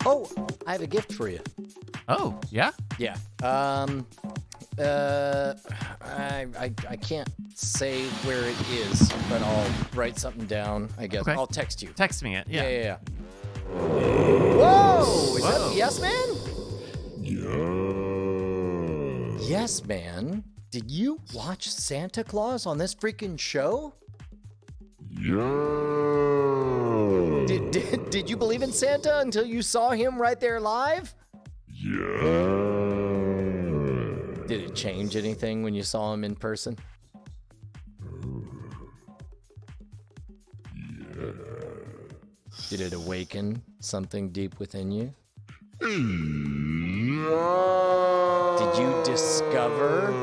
Oh, I have a gift for you. Oh, yeah? Yeah. I can't say where it is, but I'll write something down, I guess. Okay. I'll text you. Text me it. Yeah. Yeah. Whoa! Is that Yes Man? Yeah. Yes Man? Did you watch Santa Claus on this freaking show? Yeah. Did you believe in Santa until you saw him right there live? Yeah. Did it change anything when you saw him in person? Yeah. Did it awaken something deep within you? Did you discover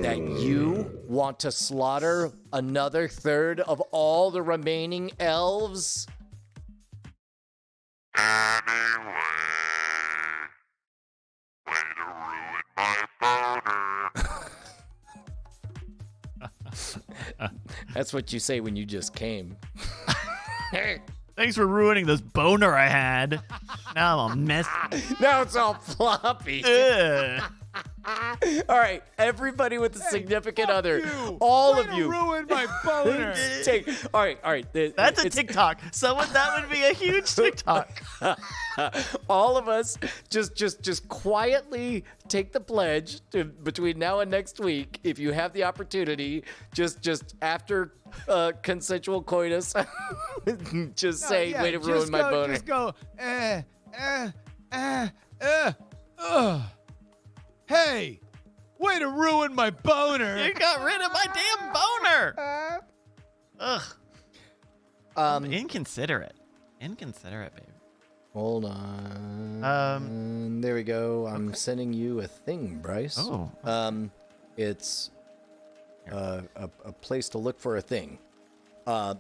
that you want to slaughter another third of all the remaining elves? That's what you say when you just came. Thanks for ruining this boner I had. Now I'm a mess. Now it's all floppy. Ugh. All right, everybody with a significant other, all of you. Ruined my boner. All right. That's a TikTok. That would be a huge TikTok. All of us just quietly take the pledge to, between now and next week, if you have the opportunity, just after consensual coitus, just say, way to ruin my boner. Just go, hey, way to ruin my boner. You got rid of my damn boner. Ugh. Inconsiderate, baby. Hold on. There we go. I'm sending you a thing, Bryce. Oh. It's a place to look for a thing.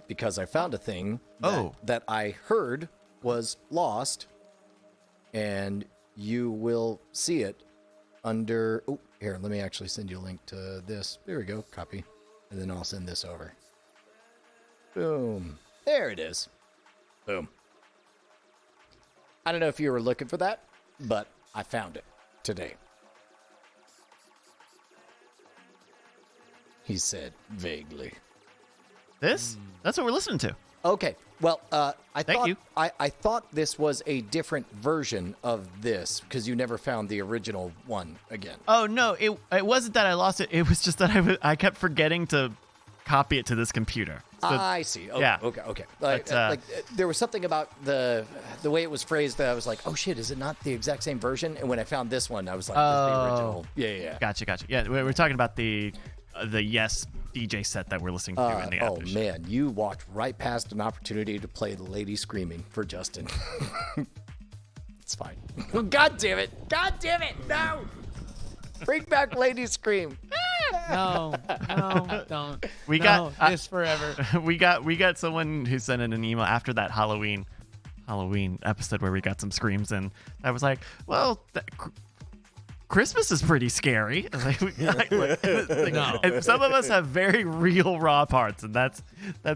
Because I found a thing that I heard was lost, and you will see it under. Oh, here, let me actually send you a link to this. There we go. Copy. And then I'll send this over. Boom. There it is. Boom. I don't know if you were looking for that, but I found it today. He said vaguely. This? That's what we're listening to. Okay. Well, Thank you. I thought this was a different version of this because you never found the original one again. Oh no, it wasn't that I lost it. It was just that I kept forgetting to copy it to this computer. So, I see. Oh, yeah. Okay. Like there was something about the way it was phrased that I was like, oh shit, is it not the exact same version? And when I found this one, I was like, this is the original. Yeah. Gotcha. Yeah, we're talking about the Yes DJ set that we're listening to in the Oh Aftershow. man, you walked right past an opportunity to play the lady screaming for Justin. It's fine. God damn it! No! Bring back Lady Scream. No, don't. We got this forever. we got someone who sent in an email after that Halloween episode where we got some screams, and I was like, well, Christmas is pretty scary. No. And some of us have very real raw parts, and that's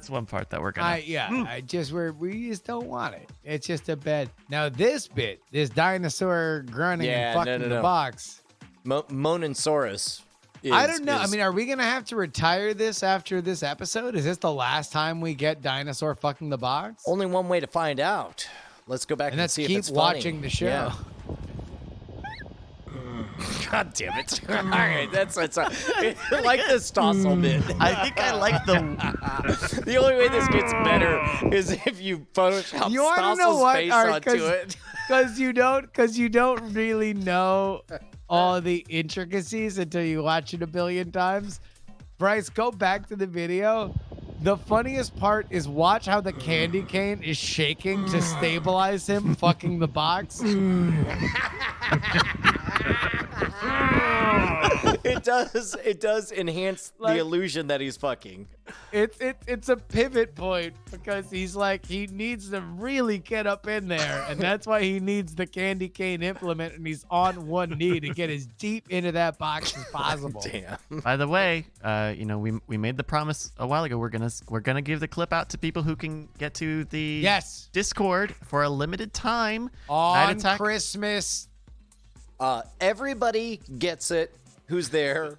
one part that we're gonna. We just don't want it. It's just a bed. Now this dinosaur grunting and fucking the box. Mononsaurus. I don't know. I mean, are we gonna have to retire this after this episode? Is this the last time we get dinosaur fucking the box? Only one way to find out. Let's go back and see if it's keep watching the show. Yeah. God damn it! All right, that's I like the Stossel bit. I think I like the. The only way this gets better is if you Photoshop Stossel's face onto it. Because you don't really know all the intricacies until you watch it a billion times. Bryce, go back to the video. The funniest part is watch how the candy cane is shaking to stabilize him fucking the box. It does enhance the illusion that he's fucking. It's a pivot point because he's like, he needs to really get up in there, and that's why he needs the candy cane implement, and he's on one knee to get as deep into that box as possible. Damn. By the way, we made the promise a while ago. We're gonna give the clip out to people who can get to the Discord for a limited time on Christmas. Everybody gets it. Who's there?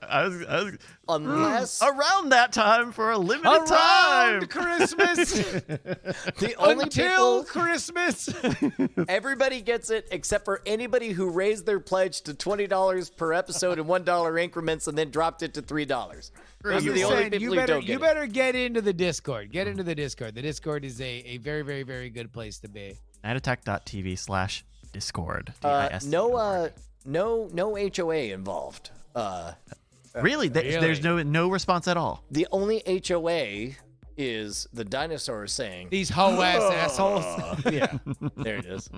Unless around that time for a limited time. Christmas. The only Until people, Christmas. Everybody gets it except for anybody who raised their pledge to $20 per episode in $1 increments and then dropped it to $3. Those are the only people who don't get You better get into the Discord. Get into the Discord. The Discord is a very, very, very good place to be. Nightattack.tv/Discord. No HOA involved. Really? There's no response at all. The only HOA is the Dinosaur saying, "These hoe-ass assholes." Yeah, there it is.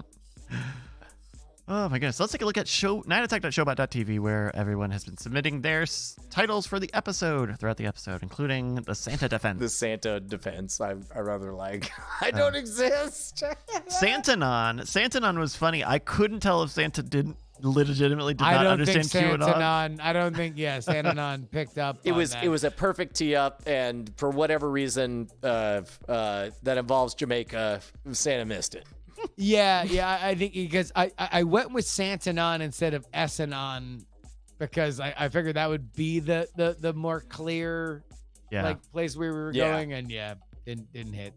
Oh my goodness. Let's take a look at nightattack.showbot.tv, where everyone has been submitting their titles for the episode throughout the episode, including the Santa Defense. The Santa Defense. I rather like. I don't exist. Santanon was funny. I couldn't tell if Santa legitimately did not understand QAnon. I don't think Santanon picked up. It was a perfect tee up, and for whatever reason that involves Jamaica, Santa missed it. Yeah, I think because I went with Santanon instead of Essanon because I figured that would be the more clear place where we were going, and didn't hit.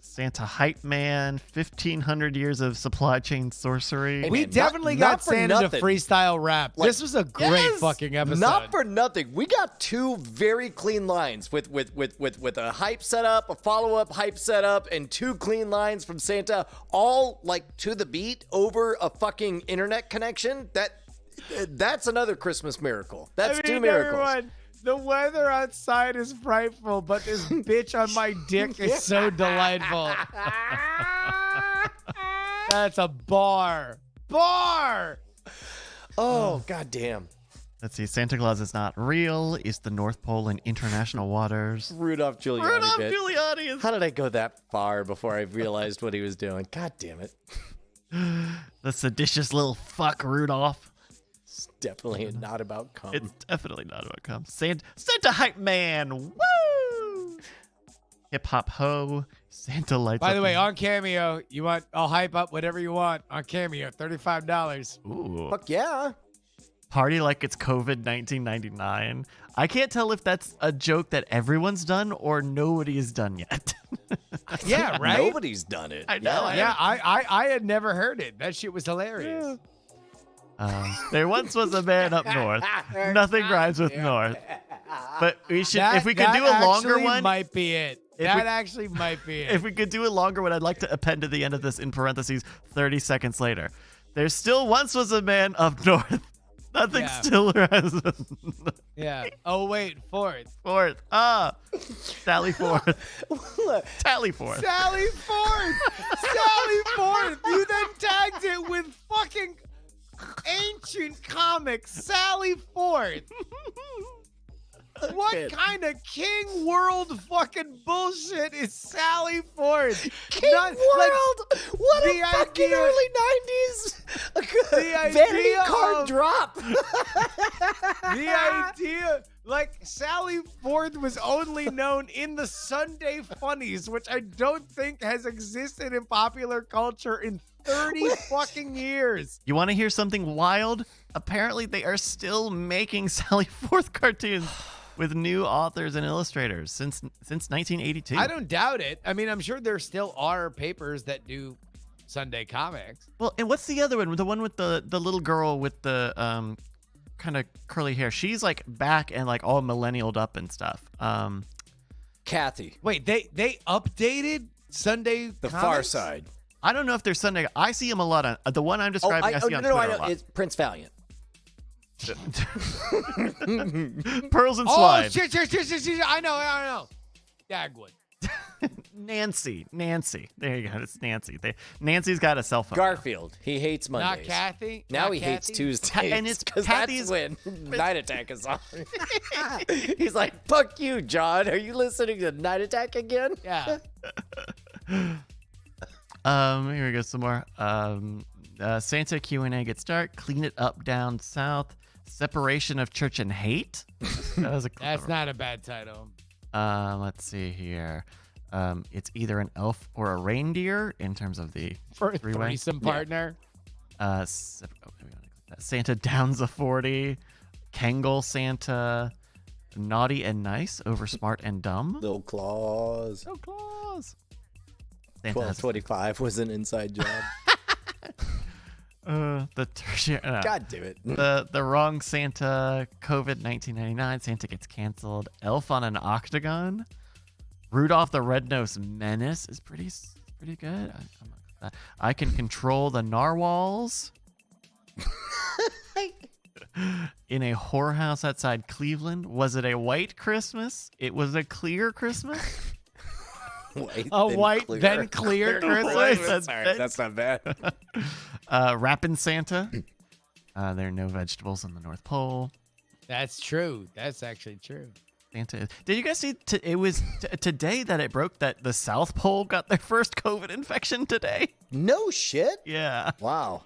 Santa Hype Man, 1,500 years of supply chain sorcery. We definitely got Santa to freestyle rap. This was a great fucking episode. Not for nothing. We got two very clean lines with a hype setup, a follow-up hype setup, and two clean lines from Santa, all like to the beat over a fucking internet connection. That's another Christmas miracle. That's two miracles. Everyone, the weather outside is frightful, but this bitch on my dick is so delightful. That's a bar. Oh, goddamn. Let's see. Santa Claus is not real. Is the North Pole in international waters? Rudolph Giuliani. Giuliani. How did I go that far before I realized what he was doing? God damn it. The seditious little fuck Rudolph. Definitely not about cum. It's definitely not about cum. Santa Hype Man. Woo! Hip Hop Ho. Santa lights. By the way, on Cameo, I'll hype up whatever you want on Cameo. $35. Ooh. Fuck yeah. Party like it's COVID 1999. I can't tell if that's a joke that everyone's done or nobody has done yet. Yeah, right? Nobody's done it. I know. Yeah, I had never heard it. That shit was hilarious. Yeah. There once was a man up north. Nothing rhymes with north. But we should, if we could do a longer one, might be it. That actually might be it. If we could do a longer one, I'd like to append to the end of this in parentheses 30 seconds later. There still once was a man up north. Nothing still rhymes with north. Yeah. Oh wait, fourth. Sally Forth. Tally Forth. Sally Forth. Sally Forth. You then tagged it with fucking ancient comics, Sally Forth. What kind of King World fucking bullshit is Sally Forth? King World? What a fucking early 90s vanity card drop. The idea, like, Sally Forth was only known in the Sunday Funnies, which I don't think has existed in popular culture in 30 fucking years. You want to hear something wild? Apparently they are still making Sally Forth cartoons with new authors and illustrators since 1982. I don't doubt it. I mean, I'm sure there still are papers that do Sunday comics. Well, and what's the other one? The one with the little girl with the kind of curly hair. She's like back and like all millennialed up and stuff. Kathy. Wait, they updated Sunday The comics? Far Side. I don't know if they're Sunday. I see them a lot on the one I'm describing. I see on Twitter a lot. It's Prince Valiant. Pearls and Slide. Oh, shit. I know. Dagwood. Nancy. There you go. It's Nancy. Nancy's got a cell phone. Garfield. He hates Mondays. Not Kathy. Now Not he hates Kathy? Tuesdays. And it's because Kathy's- that's when Night Attack is on. He's like, fuck you, John. Are you listening to Night Attack again? Yeah. Here we go. Some more. Santa Q&A gets dark. Clean it up down south. Separation of church and hate. That was a That's not a bad title. Let's see here. It's either an elf or a reindeer in terms of the For a three-way. threesome partner. Santa downs a 40. Kangle Santa. Naughty and nice over smart and dumb. Little claws. No claws. Santa has 1225 was an inside job. the tertiary. God damn it. The wrong Santa. COVID 1999. Santa gets canceled. Elf on an octagon. Rudolph the Red-Nosed Menace is pretty good. I can control the narwhals. In a whorehouse outside Cleveland. Was it a white Christmas? It was a clear Christmas. White, then clear Christmas. Sorry, that's not bad. Rapping Santa. There are no vegetables on the North Pole. That's true. That's actually true. Santa. Did you guys see? It was today that it broke that the South Pole got their first COVID infection today. No shit. Yeah. Wow.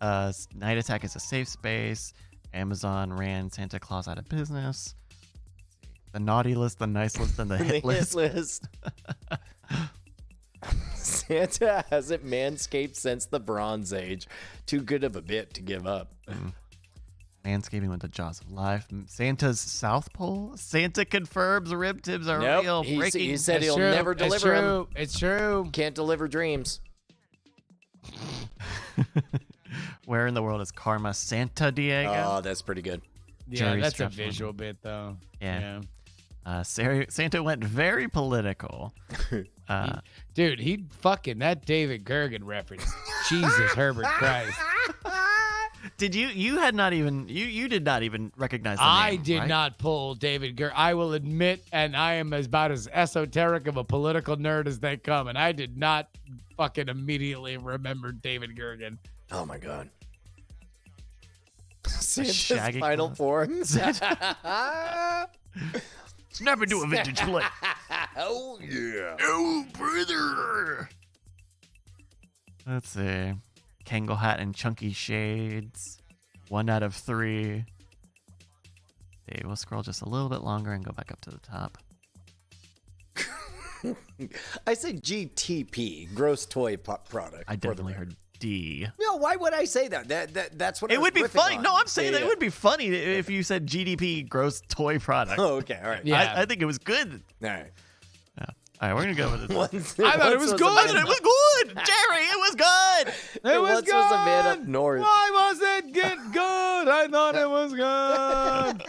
Night Attack is a safe space. Amazon ran Santa Claus out of business. The naughty list, the nice list, and the hit list. Santa hasn't manscaped since the Bronze Age. Too good of a bit to give up. Manscaping with the jaws of life. Santa's South Pole. Santa confirms rib tips are Nope. real. He said he'll true. never It's deliver true. them. It's true. Can't deliver dreams. Where in the world is Karma Santa Diego? Oh, that's pretty good. Yeah, Jerry that's a Struff visual bit though. Yeah. Santa went very political. Dude, he fucking that David Gergen reference. Jesus, Herbert Christ. Did you had not even you did not even recognize the I name, did right? not pull David Gergen. I will admit, and I am about as esoteric of a political nerd as they come, and I did not fucking immediately remember David Gergen. Oh my god. Santa's Shaggy final Claus. form. Snap into a vintage plate. Oh yeah. Oh, brother. Let's see. Kangle hat and chunky shades. 1 out of 3. Okay, we'll scroll just a little bit longer and go back up to the top. I said GTP, gross toy product. I definitely heard D. No, why would I say that? That's what I It was would be riffing funny. on. No, I'm saying that Yeah. it would be funny if you said GDP, gross toy product. Oh, okay, all right. Yeah. I think it was good. All right. Yeah. All right, we're gonna go with this. I thought it was good. I thought it was good, Jerry. It was good. It was good. Was a man up north. Why was it get good? I thought it was good.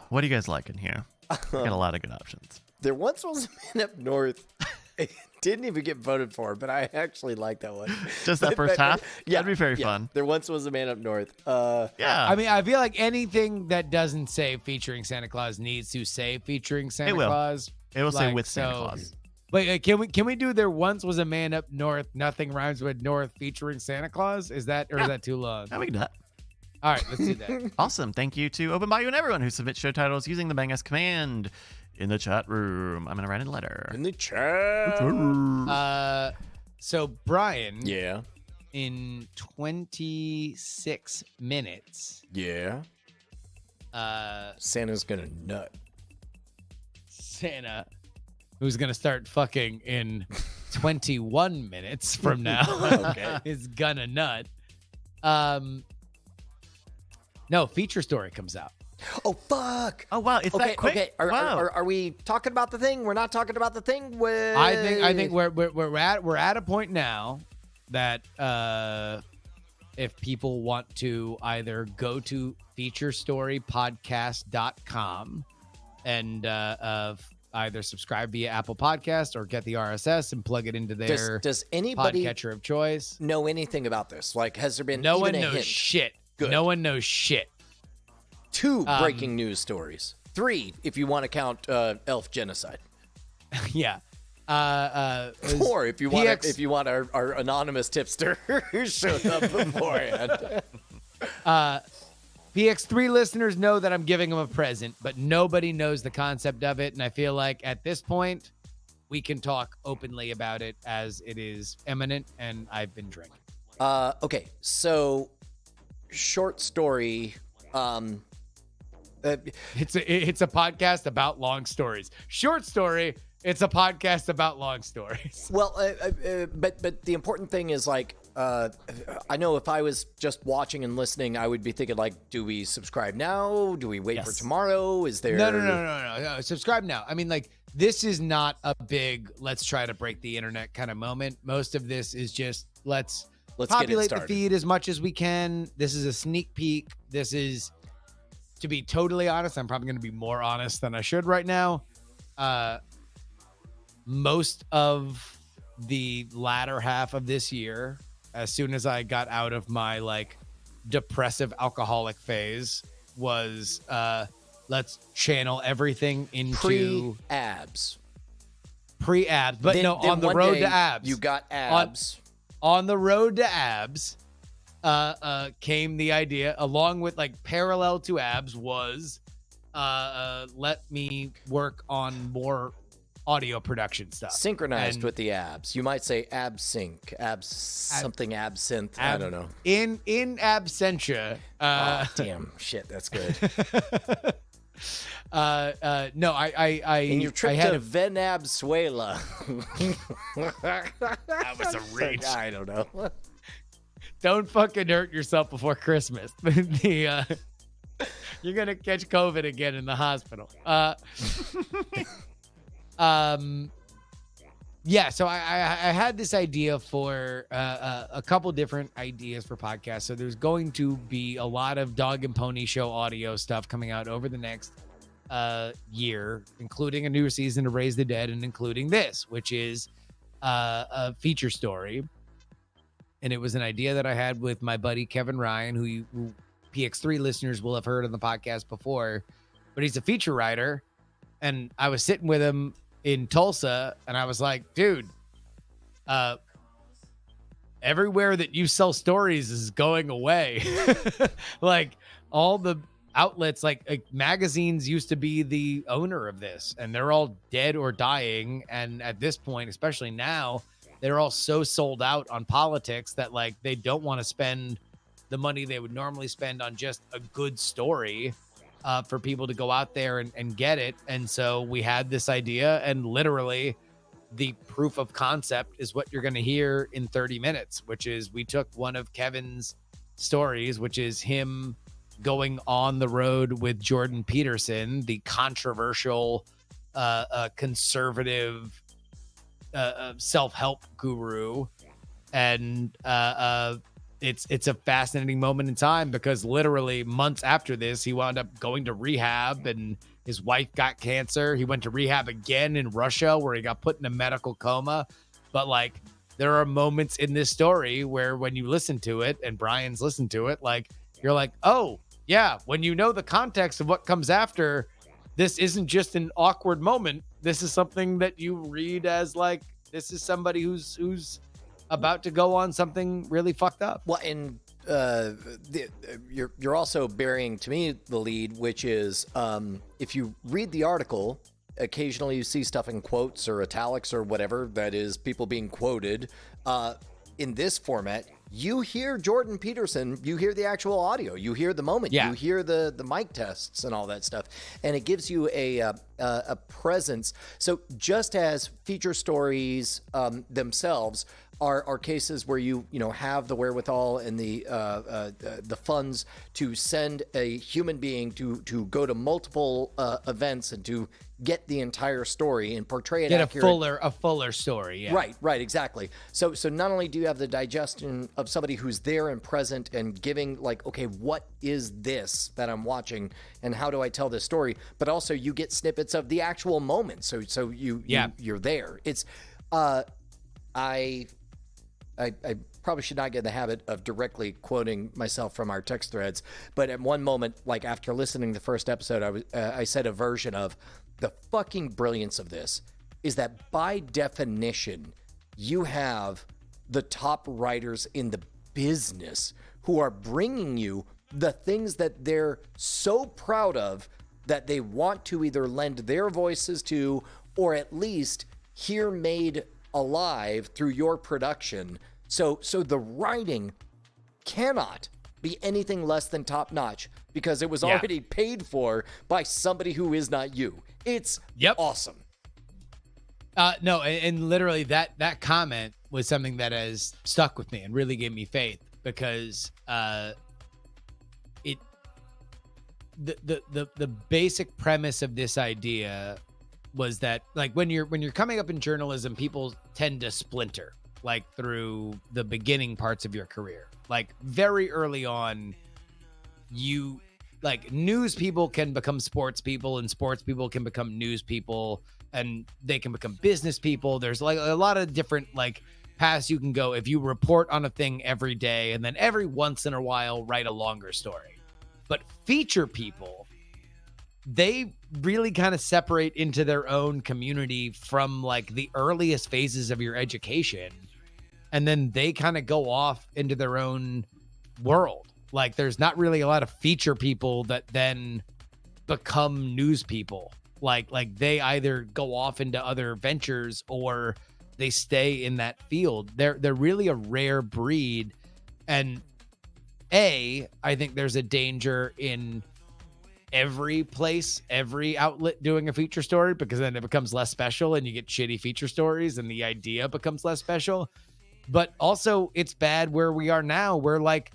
What do you guys like in here? We got a lot of good options. There once was a man up north. It didn't even get voted for, but I actually like that one. Just that first half? Yeah, That'd be very yeah. fun. There once was a man up north. Yeah. I mean, I feel like anything that doesn't say featuring Santa Claus needs to say featuring Santa It will. Claus. it will say like, with Santa so- Claus. Wait, can we do there once was a man up north, nothing rhymes with north featuring Santa Claus? Is that is that too long? Yeah, we can do that. All right, let's do that. Awesome. Thank you to Open Bayou and everyone who submits show titles using the Bang Us command in the chat room. I'm going to write in a letter. in the chat. So Brian, Yeah. in 26 minutes, Yeah. Santa's gonna nut. Santa, who's gonna start fucking in 21 minutes from now, Okay. is gonna nut. No, feature story comes out. Oh fuck. Oh, wow. It's Okay. that quick. Okay. Wow. Are we talking about the thing? We're not talking about the thing. I think we're at a point now that if people want to either go to featurestorypodcast.com and either subscribe via Apple Podcast or get the RSS and plug it into their does anybody podcatcher of choice. know anything about this? Like, has there been No even one a knows hint? shit. Good. No one knows shit. 2 breaking news stories. 3 if you want to count elf genocide. Yeah. 4 if you want our anonymous tipster who showed up beforehand. PX3 listeners know that I'm giving them a present, but nobody knows the concept of it. And I feel like at this point, we can talk openly about it as it is imminent, and I've been drinking. Okay, so short story. It's a podcast about long stories. Short story. It's a podcast about long stories. Well, but the important thing is like, I know if I was just watching and listening, I would be thinking like, do we subscribe now? Do we wait for tomorrow? Is there No. Subscribe now. I mean, like, this is not a big let's try to break the internet kind of moment. Most of this is just let's populate the feed as much as we can. This is a sneak peek. This is, to be totally honest, I'm probably going to be more honest than I should right now. Most of the latter half of this year, as soon as I got out of my like depressive alcoholic phase, was let's channel everything into pre-abs, but then, on the road to abs. You got abs. On the road to abs came the idea, along with like parallel to abs, was let me work on more audio production stuff. Synchronized with the abs. You might say absync, something absinthe. I don't know. In absentia. Damn, shit, that's good. No, I in your trip to Venezuela. That was a reach. I don't know. Don't fucking hurt yourself before Christmas. You're gonna catch COVID again in the hospital. Yeah, so I had this idea for a couple different ideas for podcasts. So there's going to be a lot of Dog and Pony Show audio stuff coming out over the next year, including a new season of Raise the Dead, and including this, which is a feature story. And it was an idea that I had with my buddy Kevin Ryan, who PX3 listeners will have heard on the podcast before, but he's a feature writer. And I was sitting with him in Tulsa, and I was like, dude, everywhere that you sell stories is going away. Like, all the outlets, like magazines used to be the owner of this, and they're all dead or dying. And at this point, especially now, they're all so sold out on politics that like they don't want to spend the money they would normally spend on just a good story for people to go out there and get it. And so we had this idea, and literally the proof of concept is what you're going to hear in 30 minutes, which is we took one of Kevin's stories, which is him going on the road with Jordan Peterson, the controversial conservative self-help guru. And it's a fascinating moment in time, because literally months after this, he wound up going to rehab, and his wife got cancer. He went to rehab again in Russia, where he got put in a medical coma. But like, there are moments in this story where when you listen to it, and Brian's listened to it, like, you're like, oh yeah, when you know the context of what comes after, this isn't just an awkward moment. This is something that you read as like, this is somebody who's about to go on something really fucked up. Well, and you're also burying to me the lead, which is if you read the article, occasionally you see stuff in quotes or italics or whatever, that is people being quoted. In this format, you hear Jordan Peterson, you hear the actual audio, you hear the moment, you hear the mic tests and all that stuff, and it gives you a presence. So just as feature stories themselves are cases where you have the wherewithal and the funds to send a human being to go to multiple events and to get the entire story and portray it accurate. a fuller story. Yeah. Right, exactly. So not only do you have the digestion of somebody who's there and present and giving like, okay, what is this that I'm watching and how do I tell this story? But also you get snippets of the actual moment. So you're there. It's I probably should not get in the habit of directly quoting myself from our text threads, but at one moment, like after listening to the first episode, I said a version of the fucking brilliance of this is that by definition, you have the top writers in the business who are bringing you the things that they're so proud of that they want to either lend their voices to or at least hear made alive through your production. So the writing cannot be anything less than top notch because it was already paid for by somebody who is not you. It's awesome. No, and literally that comment was something that has stuck with me and really gave me faith because the basic premise of this idea was that, like, when you're coming up in journalism, people tend to splinter like through the beginning parts of your career. Like very early on, news people can become sports people and sports people can become news people and they can become business people. There's like a lot of different like paths you can go if you report on a thing every day and then every once in a while write a longer story. But feature people, they really kind of separate into their own community from like the earliest phases of your education. And then they kind of go off into their own world. Like there's not really a lot of feature people that then become news people. Like they either go off into other ventures or they stay in that field. They're really a rare breed. And I think there's a danger in every place, every outlet doing a feature story, because then it becomes less special and you get shitty feature stories and the idea becomes less special. But also it's bad where we are now, where like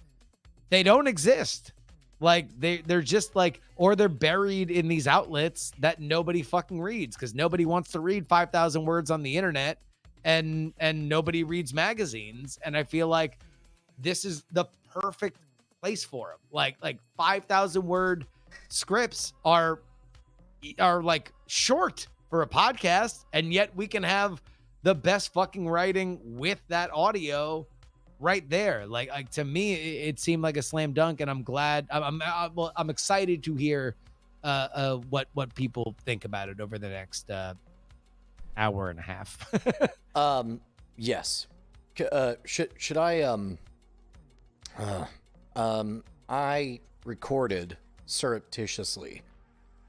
they don't exist. Like they're just like, or they're buried in these outlets that nobody fucking reads because nobody wants to read 5,000 words on the internet and nobody reads magazines. And I feel like this is the perfect place for them. Like 5,000 word scripts are like short for a podcast, and yet we can have the best fucking writing with that audio right there. Like to me, it seemed like a slam dunk, and I'm glad. I'm excited to hear what people think about it over the next hour and a half. Yes. Should I I recorded surreptitiously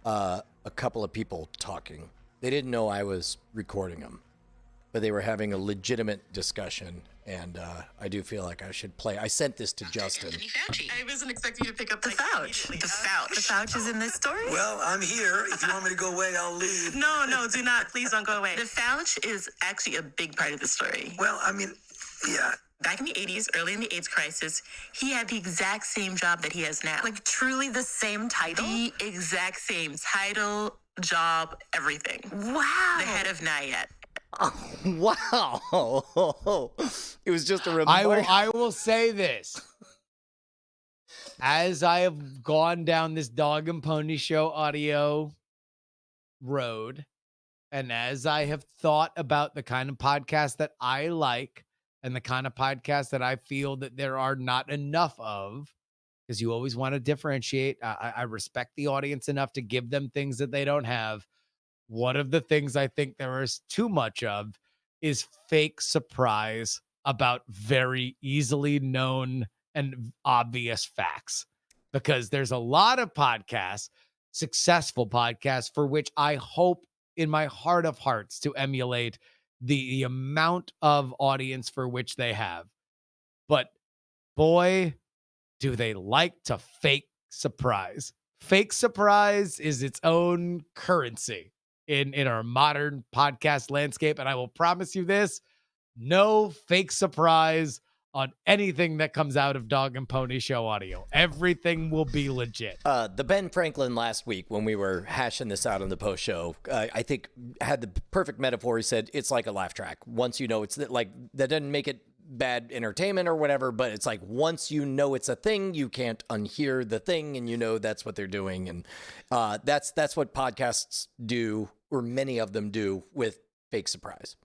a couple of people talking. They didn't know I was recording them, but they were having a legitimate discussion, and I do feel like I should play. I sent this to Justin. I wasn't expecting you to pick up the Fouch. The Fouch is in this story? Well, I'm here. If you want me to go away, I'll leave. No, do not. Please don't go away. The Fouch is actually a big part of the story. Well, I mean, yeah. Back in the 80s, early in the AIDS crisis, he had the exact same job that he has now. Like truly the same title? The exact same title, job, everything. Wow. The head of NIAT. Oh, wow. It was just a reminder. I will say this. As I have gone down this Dog and Pony Show audio road, and as I have thought about the kind of podcast that I like and the kind of podcast that I feel that there are not enough of, because you always want to differentiate. I respect the audience enough to give them things that they don't have. One of the things I think there is too much of is fake surprise about very easily known and obvious facts, because there's a lot of podcasts, successful podcasts, for which I hope in my heart of hearts to emulate the amount of audience for which they have. But boy, do they like to fake surprise. Fake surprise is its own currency in our modern podcast landscape. And I will promise you this, no fake surprise on anything that comes out of Dog and Pony Show audio. Everything will be legit. The Ben Franklin last week, when we were hashing this out on the post show, I think had the perfect metaphor. He said, it's like a laugh track. Once you know it's like, that doesn't make it bad entertainment or whatever, but it's like, once you know it's a thing, you can't unhear the thing, and you know that's what they're doing. And that's what podcasts do, or many of them do, with fake surprise.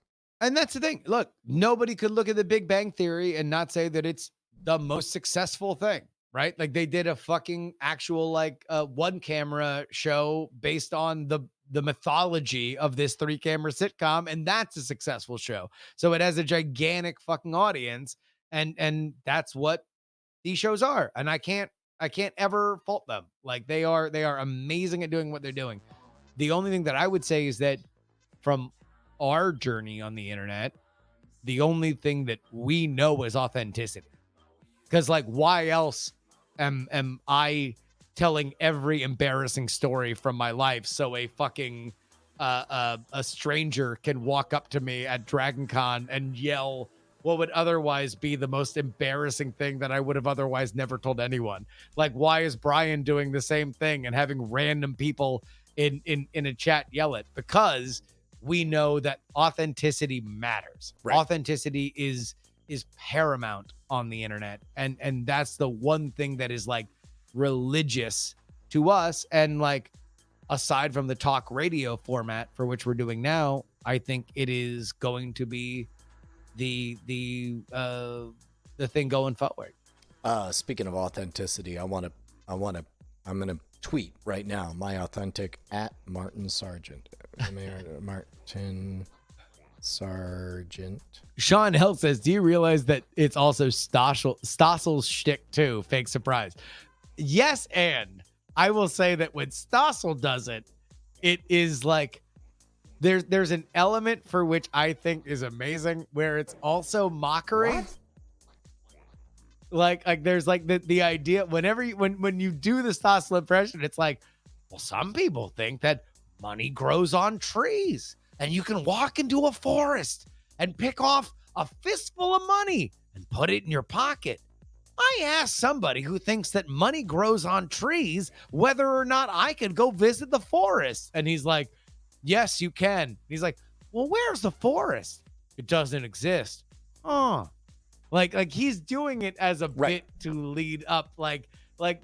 And that's the thing. Look, nobody could look at the Big Bang Theory and not say that it's the most successful thing, right? Like they did a fucking actual like one camera show based on the mythology of this 3-camera sitcom, and that's a successful show. So it has a gigantic fucking audience, and that's what these shows are. And I can't ever fault them. Like they are amazing at doing what they're doing. The only thing that I would say is that from our journey on the internet, the only thing that we know is authenticity. Because like, why else am I telling every embarrassing story from my life so a fucking a stranger can walk up to me at Dragon Con and yell what would otherwise be the most embarrassing thing that I would have otherwise never told anyone? Like, why is Brian doing the same thing and having random people in a chat yell it? Because we know that authenticity matters. Right. Authenticity is paramount on the internet. And that's the one thing that is like religious to us. And like, aside from the talk radio format for which we're doing now, I think it is going to be the thing going forward. Speaking of authenticity, I'm gonna tweet right now my authentic at Martin Sargent. Martin Sargent. Sean Hill says, do you realize that it's also Stossel's shtick too? Fake surprise. Yes, and I will say that when Stossel does it, it is like there's an element for which I think is amazing where it's also mockery. What? Like there's like the idea whenever when you do the Stossel impression, it's like, well, some people think that money grows on trees and you can walk into a forest and pick off a fistful of money and put it in your pocket. I asked somebody who thinks that money grows on trees whether or not I could go visit the forest. And he's like, yes, you can. He's like, well, where's the forest? It doesn't exist. Oh, like he's doing it as a bit to lead up. Like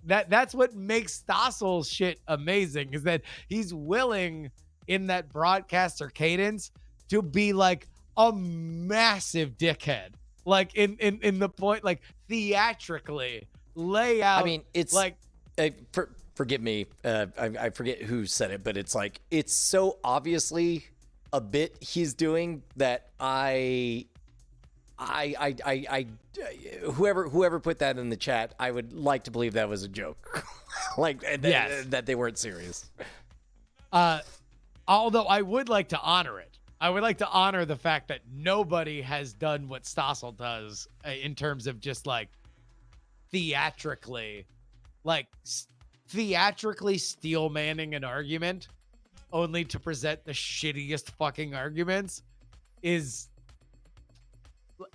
that's what makes Stossel's shit amazing, is that he's willing in that broadcaster cadence to be like a massive dickhead. Like in the point, like theatrically lay out. I mean, it's like, forgive me. I forget who said it, but it's like, it's so obviously a bit he's doing that whoever put that in the chat, I would like to believe that was a joke. Like, that they weren't serious. Although I would like to honor it. I would like to honor the fact that nobody has done what Stossel does in terms of just like theatrically steel manning an argument only to present the shittiest fucking arguments is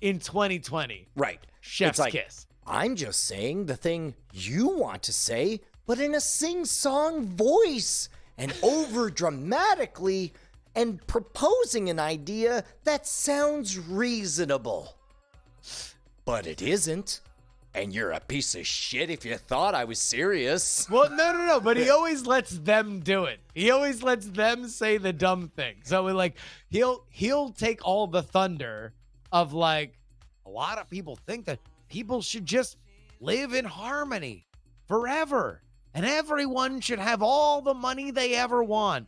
in 2020. Right. Chef's kiss. I'm just saying the thing you want to say, but in a sing-song voice and over dramatically and proposing an idea that sounds reasonable. But it isn't. And you're a piece of shit if you thought I was serious. Well, no. But he always lets them do it. He always lets them say the dumb thing. So like he'll take all the thunder of like, a lot of people think that people should just live in harmony forever. And everyone should have all the money they ever want.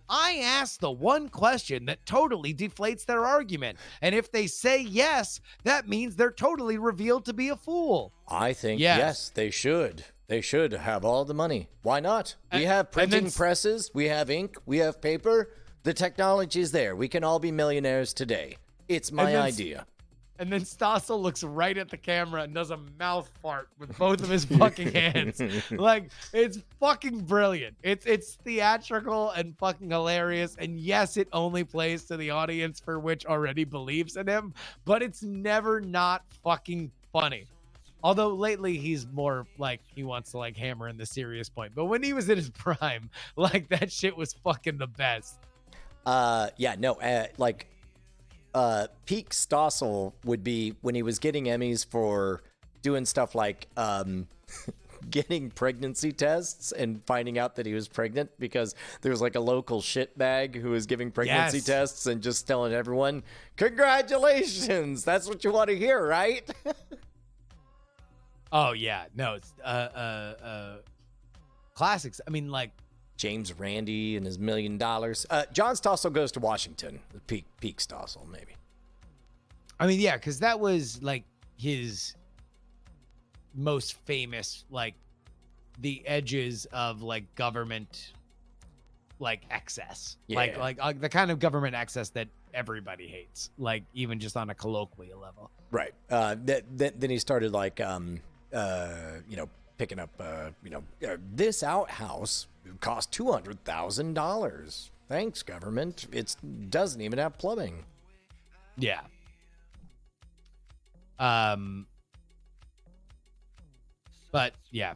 I asked the one question that totally deflates their argument. And if they say yes, that means they're totally revealed to be a fool. I think, yes, they should. They should have all the money. Why not? We have printing presses. We have ink. We have paper. The technology is there. We can all be millionaires today. It's my idea. And then Stossel looks right at the camera and does a mouth fart with both of his fucking hands. Like, it's fucking brilliant. It's theatrical and fucking hilarious. And yes, it only plays to the audience for which already believes in him, but it's never not fucking funny. Although lately he's more like he wants to like hammer in the serious point. But when he was in his prime, like that shit was fucking the best. Peak Stossel would be when he was getting Emmys for doing stuff like getting pregnancy tests and finding out that he was pregnant because there was like a local shitbag who was giving pregnancy tests and just telling everyone, congratulations, that's what you want to hear, right? Oh yeah, no, it's classics. I mean, like James Randi and his $1 million. John Stossel goes to Washington. Peak Stossel, maybe. I mean, yeah, because that was like his most famous, like the edges of like government, like excess, like the kind of government excess that everybody hates, like even just on a colloquial level. Right. Then he started like, picking up, this outhouse cost $200,000. Thanks, government. It doesn't even have plumbing. Yeah. But yeah.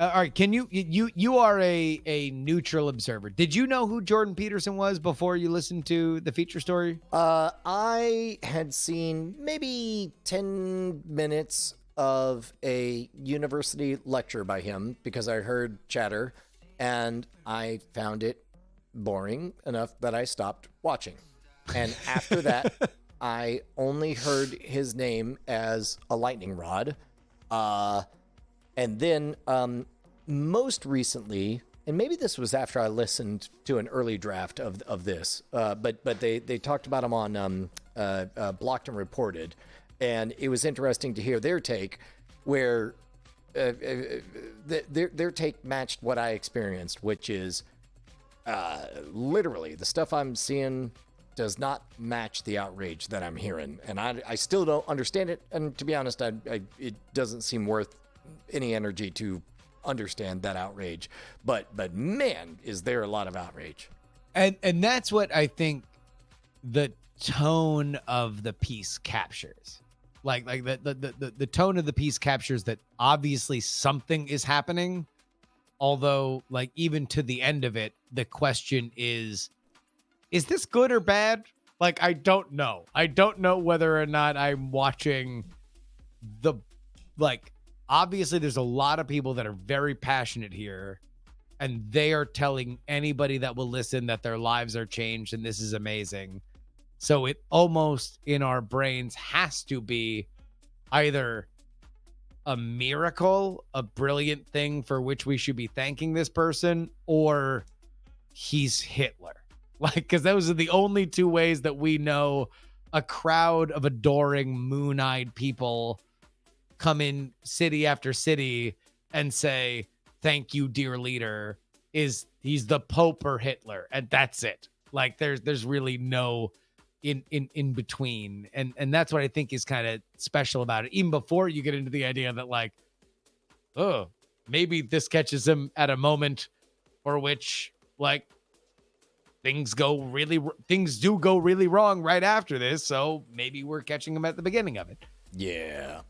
All right. Can you are a neutral observer. Did you know who Jordan Peterson was before you listened to the feature story? I had seen maybe 10 minutes of a university lecture by him because I heard chatter and I found it boring enough that I stopped watching. And after that, I only heard his name as a lightning rod. And then most recently, and maybe this was after I listened to an early draft of this, but they talked about him on Blocked and Reported, and it was interesting to hear their take, where their take matched what I experienced, which is literally the stuff I'm seeing does not match the outrage that I'm hearing, and I still don't understand it. And to be honest, it doesn't seem worth any energy to understand that outrage. But man, is there a lot of outrage. And that's what I think the tone of the piece captures. Like the tone of the piece captures that obviously something is happening. Although, like, even to the end of it, the question is this good or bad? Like, I don't know. I don't know whether or not I'm watching obviously there's a lot of people that are very passionate here, and they are telling anybody that will listen that their lives are changed and this is amazing. So it almost in our brains has to be either a miracle, a brilliant thing for which we should be thanking this person, or he's Hitler. Like, because those are the only two ways that we know a crowd of adoring moon-eyed people come in city after city and say, thank you, dear leader, he's the Pope or Hitler. And that's it. Like, there's really no in between. And that's what I think is kind of special about it. Even before you get into the idea that, like, oh, maybe this catches him at a moment for which, like, things do go really wrong right after this. So maybe we're catching him at the beginning of it. Yeah.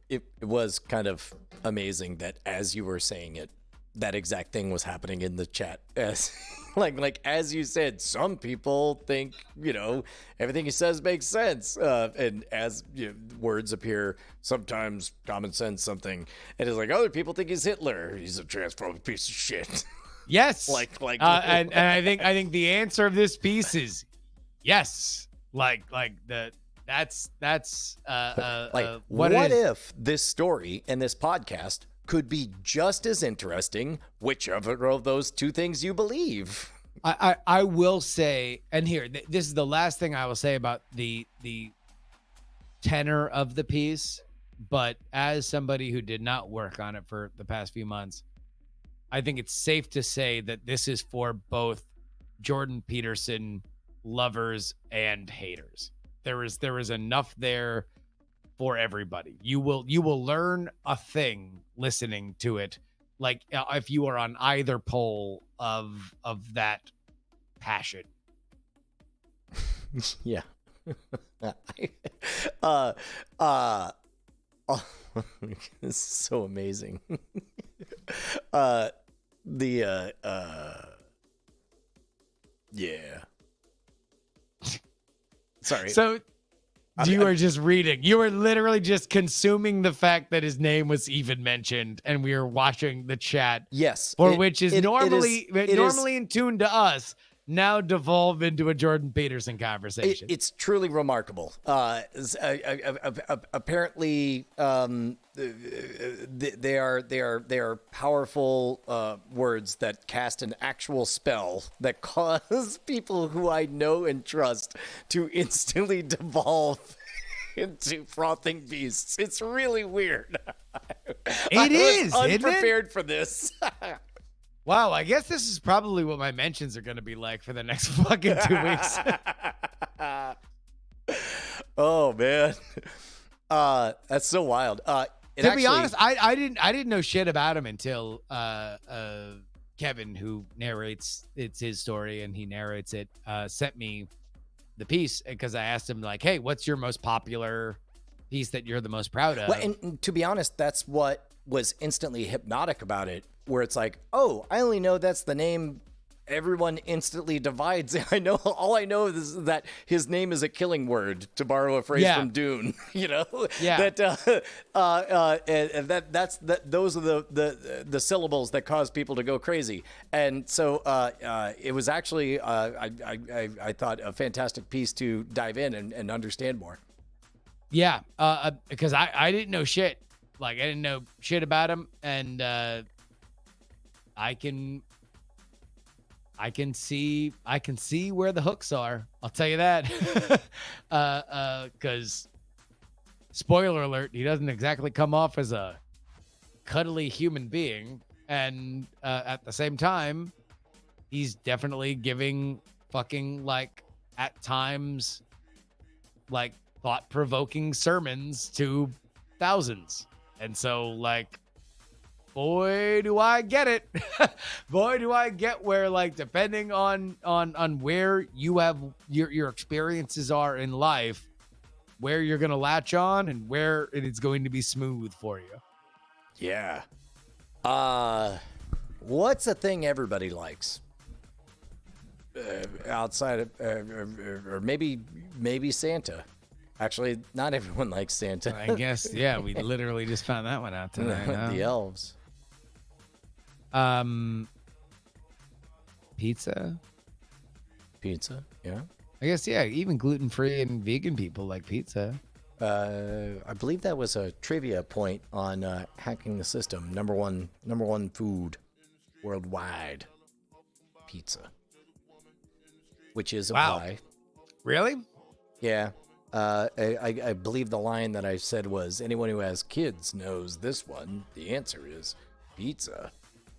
It was kind of amazing that as you were saying it, that exact thing was happening in the chat. As like as you said, some people think, everything he says makes sense. And as words appear, sometimes common sense something. And it's like other people think he's Hitler. He's a transphobic piece of shit. Yes. And I think the answer of this piece is yes. That's what if this story and this podcast could be just as interesting, whichever of those two things you believe? I will say, and here, this is the last thing I will say about the tenor of the piece, but as somebody who did not work on it for the past few months, I think it's safe to say that this is for both Jordan Peterson lovers and haters. There is enough there for everybody. You will learn a thing listening to it, like if you are on either pole of that passion. Yeah. This is so amazing. Yeah. Sorry. So You were just reading. You were literally just consuming the fact that his name was even mentioned, and we were watching the chat. Yes, which is normally in tune to us, now devolve into a Jordan Peterson conversation. It's truly remarkable. Apparently, they are powerful words that cast an actual spell that cause people who I know and trust to instantly devolve into frothing beasts. It's really weird. It is unprepared for this. Wow, I guess this is probably what my mentions are going to be like for the next fucking 2 weeks. Oh man, that's so wild. To be honest, I didn't know shit about him until Kevin, who narrates it's his story and he narrates it, sent me the piece because I asked him like, "Hey, what's your most popular piece that you're the most proud of?" Well, and to be honest, that's what was instantly hypnotic about it. Where it's like, oh, I only know that's the name. Everyone instantly divides. All I know is that his name is a killing word, to borrow a phrase from Dune. Yeah. Those are the syllables that cause people to go crazy. And so it was actually I thought a fantastic piece to dive in and understand more. Yeah, because I didn't know shit. Like I didn't know shit about him, and I can see where the hooks are. I'll tell you that. Because spoiler alert, he doesn't exactly come off as a cuddly human being, and at the same time, he's definitely giving fucking like at times like thought-provoking sermons to thousands, and so like. Boy, do I get it. Boy, do I get where, like, depending on where you have your experiences are in life, where you're going to latch on and where it is going to be smooth for you. Yeah. What's a thing everybody likes? Outside of, or maybe Santa. Actually, not everyone likes Santa. I guess, yeah, we literally just found that one out today. The elves. Pizza, yeah. I guess, yeah, even gluten-free and vegan people like pizza. I believe that was a trivia point on hacking the system. Number one food worldwide, pizza, which is a pie. Really? Yeah. I believe the line that I said was, anyone who has kids knows this one. The answer is pizza.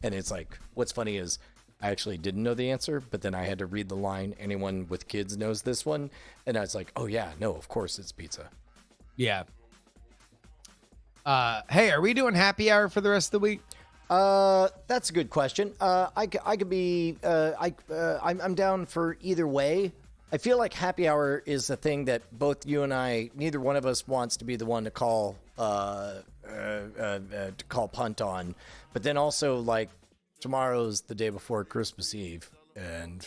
And it's like, what's funny is I actually didn't know the answer, but then I had to read the line, anyone with kids knows this one. And I was like, oh yeah, no, of course it's pizza. Yeah. Hey, are we doing happy hour for the rest of the week? That's a good question. I could be, I'm down for either way. I feel like happy hour is a thing that both you and I, neither one of us wants to be the one to call punt on. But then also, like, tomorrow's the day before Christmas Eve, and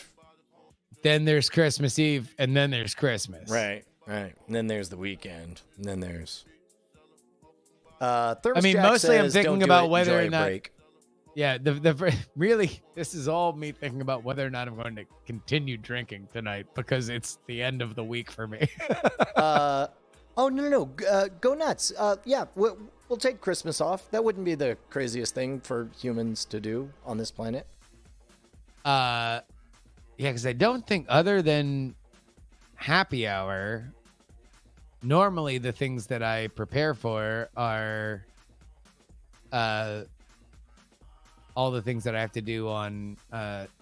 then there's Christmas Eve, and then there's Christmas. Right. And then there's the weekend, and then there's. Mostly I'm thinking about whether or not. Break. Yeah, really, this is all me thinking about whether or not I'm going to continue drinking tonight because it's the end of the week for me. Oh, no. Go nuts. Yeah, we'll take Christmas off. That wouldn't be the craziest thing for humans to do on this planet. Yeah, because I don't think other than happy hour, normally the things that I prepare for are all the things that I have to do on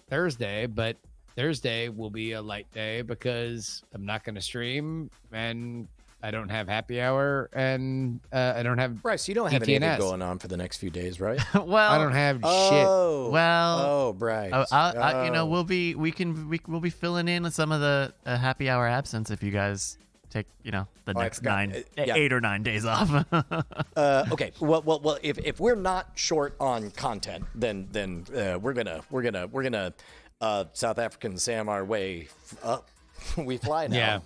Thursday, but Thursday will be a light day because I'm not going to stream and I don't have happy hour and I don't have Bryce, you don't have PTNS. anything going on for the next few days, right? Well, I don't have shit. Well, Bryce. we'll be filling in some of the happy hour absence if you guys take the next 8 or 9 days off. Okay. Well. If we're not short on content, then we're gonna South African Sam our way up. We fly now.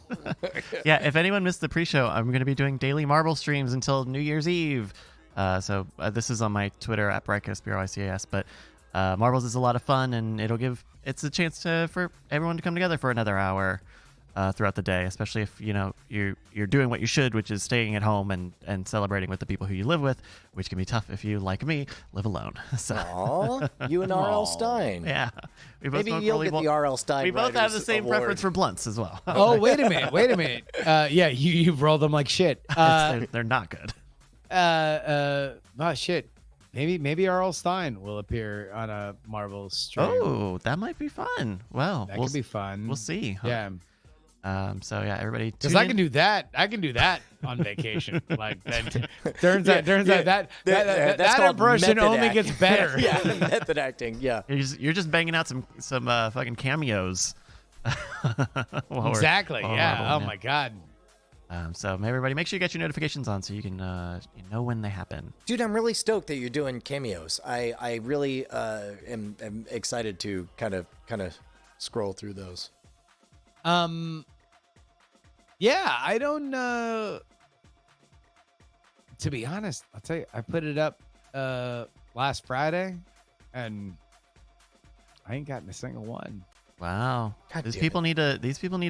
Yeah, if anyone missed the pre-show, I'm going to be doing daily Marvel streams until New Year's Eve. So this is on my Twitter at Bricas, BRICAS. But Marvels is a lot of fun, and it's a chance for everyone to come together for another hour throughout the day, especially if you're doing what you should, which is staying at home and celebrating with the people who you live with, which can be tough if you, like me, live alone. So, Aw, you and R.L. Stein. yeah, we both Maybe you'll get the R.L. Stein. We both have the same Award. preference for blunts as well. Oh, wait a minute. Yeah, you've rolled them like shit. They're not good. Oh shit. Maybe R.L. Stein will appear on a Marvel stream. Oh, that might be fun. Well, that could be fun. We'll see. Huh? Yeah. So yeah, everybody. Because I can do that. I can do that on vacation. Like that turns out that impression only gets better. Yeah, method acting. Yeah. You're just banging out some fucking cameos. Exactly. Yeah. Oh my god. So everybody, make sure you get your notifications on so you can you know when they happen. Dude, I'm really stoked that you're doing cameos. I really am excited to kind of scroll through those. Yeah, I don't to be honest, I'll tell you, I put it up last Friday and I ain't gotten a single one. Wow. These people need to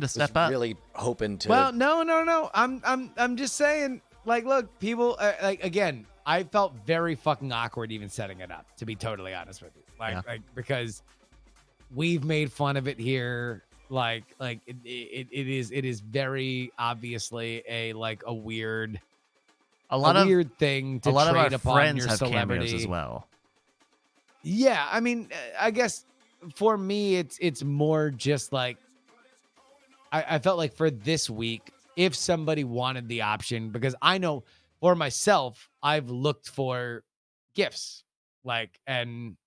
step up. Really hoping to. Well, no. I'm just saying, like, look, people like, again, I felt very fucking awkward even setting it up, to be totally honest with you. Like because we've made fun of it here. Like it is very obviously a weird thing to a lot trade of our upon friends your have celebrity cameos as well. Yeah, I mean, I guess for me, it's more just like I felt like for this week, if somebody wanted the option, because I know for myself, I've looked for gifts, and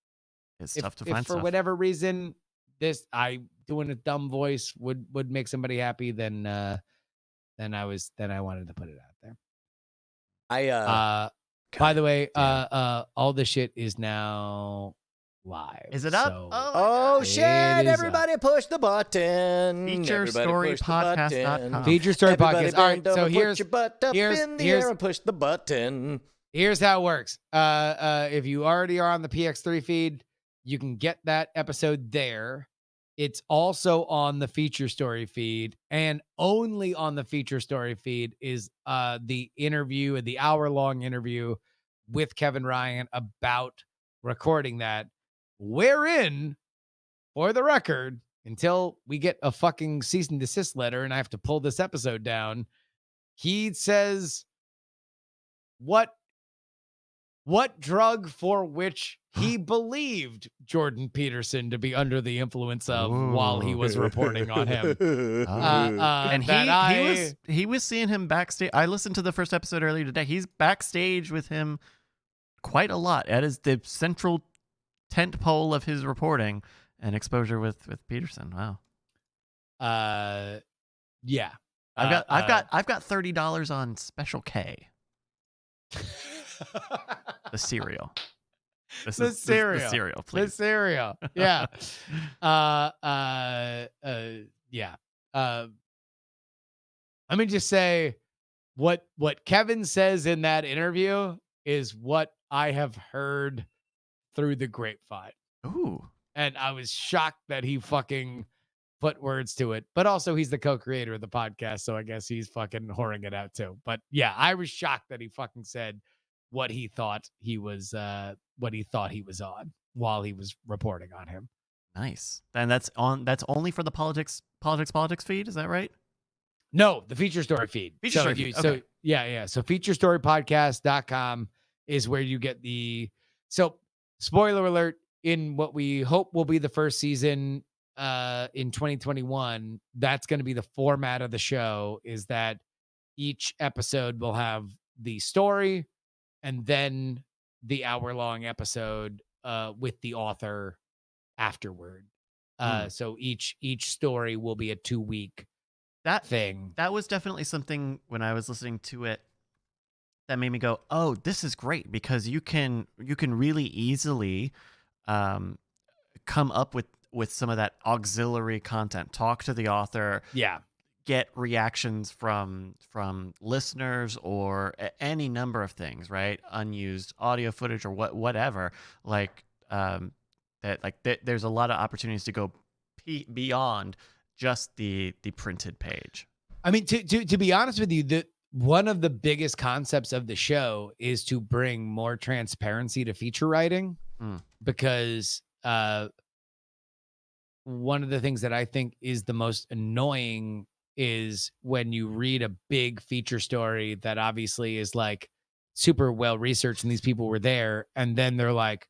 It's if, tough to if find for stuff. whatever reason this I doing a dumb voice would make somebody happy, then I wanted to put it out there. By the way, all the shit is now live. Is it up? So oh shit! Everybody push the button. FeatureStoryPodcast.com. Feature Story Podcast. All right, so put your butt up in the air and push the button. Here's how it works. If you already are on the PX3 feed, you can get that episode there. It's also on the Feature Story feed, and only on the Feature Story feed is the interview, the hour-long interview with Kevin Ryan about recording that, wherein, for the record, until we get a fucking cease and desist letter and I have to pull this episode down, he says what drug for which he believed Jordan Peterson to be under the influence of while he was reporting on him. And he was seeing him backstage. I listened to the first episode earlier today. He's backstage with him quite a lot. That is the central tent pole of his reporting and exposure with Peterson. Wow. Yeah. I've got $30 on Special K. The cereal. The cereal, please. The cereal. Yeah. Yeah. Let me just say what Kevin says in that interview is what I have heard through the grapevine. Ooh. And I was shocked that he fucking put words to it. But also he's the co-creator of the podcast, so I guess he's fucking whoring it out too. But yeah, I was shocked that he fucking said what he thought he was on while he was reporting on him. Nice. And that's only for the politics feed, is that right? No, the Feature Story feed. Feature Story feed. Okay. So yeah. So featurestorypodcast.com is where you get so spoiler alert, in what we hope will be the first season in 2021, that's going to be the format of the show, is that each episode will have the story and then the hour-long episode with the author afterward. So each story will be a 2-week thing. That was definitely something when I was listening to it that made me go, "Oh, this is great," because you can really easily come up with with some of that auxiliary content. Talk to the author. Yeah. Get reactions from listeners or any number of things, right? Unused audio footage or whatever. Like there's a lot of opportunities to go beyond just the printed page. I mean, to be honest with you, one of the biggest concepts of the show is to bring more transparency to feature writing, because one of the things that I think is the most annoying is when you read a big feature story that obviously is like super well researched and these people were there, and then they're like,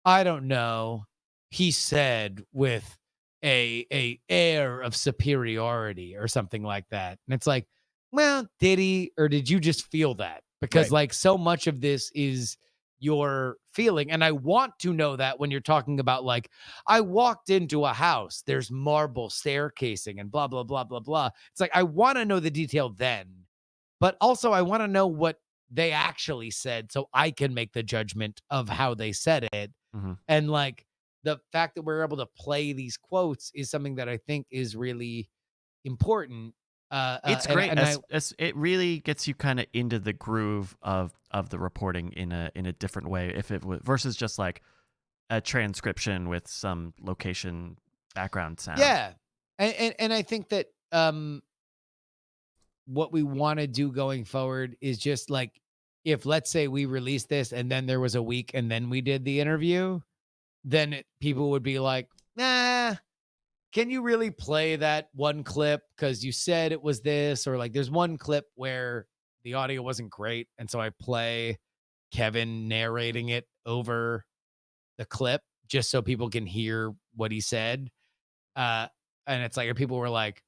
I don't know, he said with a air of superiority or something like that. And it's like, well, did he, or did you just feel that? Because like so much of this is your feeling. And I want to know that when you're talking about like, I walked into a house, there's marble staircasing and blah, blah, blah, blah, blah. It's like, I want to know the detail then, but also I want to know what they actually said so I can make the judgment of how they said it. And like the fact that we're able to play these quotes is something that I think is really important. It's great. It really gets you kind of into the groove of the reporting in a different way. If it was versus just like a transcription with some location background sound. Yeah, and I think that what we want to do going forward is just like, if let's say we released this and then there was a week and then we did the interview, then people would be like, nah, can you really play that one clip? Because you said it was this, or like there's one clip where the audio wasn't great. And so I play Kevin narrating it over the clip just so people can hear what he said. And it's like, people were like,